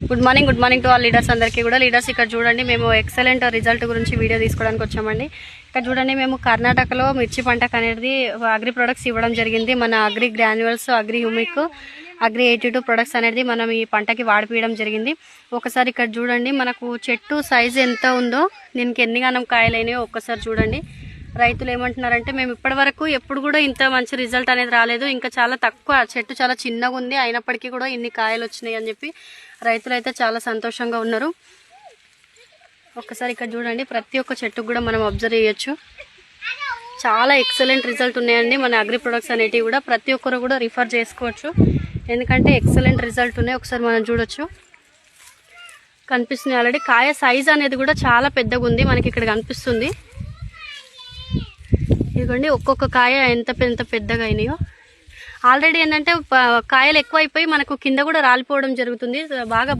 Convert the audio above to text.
Good morning to all leaders అందరికీ కూడా. Leaders ఇక్కడ చూడండి, మేము ఎక్సలెంట్ రిజల్ట్ గురించి వీడియో తీసుకోవడానికి వచ్చామండి. ఇక్కడ చూడండి, మేము కర్ణాటకలో మిర్చి పంటకు అనేది అగ్రి ప్రొడక్ట్స్ ఇవ్వడం జరిగింది. మన agri granules, agri humic, agri 82 products అనేది మనం ఈ పంటకి వాడిపోయడం జరిగింది. ఒకసారి ఇక్కడ చూడండి, మనకు చెట్టు సైజు ఎంత ఉందో, దీనికి ఎన్ని గనం కాయలైనాయో ఒక్కసారి చూడండి. రైతులు ఏమంటున్నారంటే, మేము ఇప్పటి వరకు ఎప్పుడు కూడా ఇంత మంచి రిజల్ట్ అనేది రాలేదు, ఇంకా చాలా తక్కువ, చెట్టు చాలా చిన్నగా ఉంది, అయినప్పటికీ కూడా ఇన్ని కాయలు వచ్చినాయి అని చెప్పి రైతులు అయితే చాలా సంతోషంగా ఉన్నారు. ఒక్కసారి ఇక్కడ చూడండి, ప్రతి ఒక్క చెట్టుకు కూడా మనం అబ్జర్వ్ చేయొచ్చు. చాలా ఎక్సలెంట్ రిజల్ట్ ఉన్నాయండి మన అగ్రి ప్రొడక్ట్స్ అనేటివి కూడా. ప్రతి ఒక్కరు కూడా రిఫర్ చేసుకోవచ్చు, ఎందుకంటే ఎక్సలెంట్ రిజల్ట్ ఉన్నాయి. ఒకసారి మనం చూడొచ్చు, కనిపిస్తుంది ఆల్రెడీ. కాయ సైజ్ అనేది కూడా చాలా పెద్దగా ఉంది, మనకి ఇక్కడ కనిపిస్తుంది. ఇదిగోండి, ఒక్కొక్క కాయ ఎంత పెద్దగా అయినాయో. ఆల్రెడీ ఏంటంటే కాయలు ఎక్కువైపోయి మనకు కింద కూడా రాలిపోవడం జరుగుతుంది బాగా.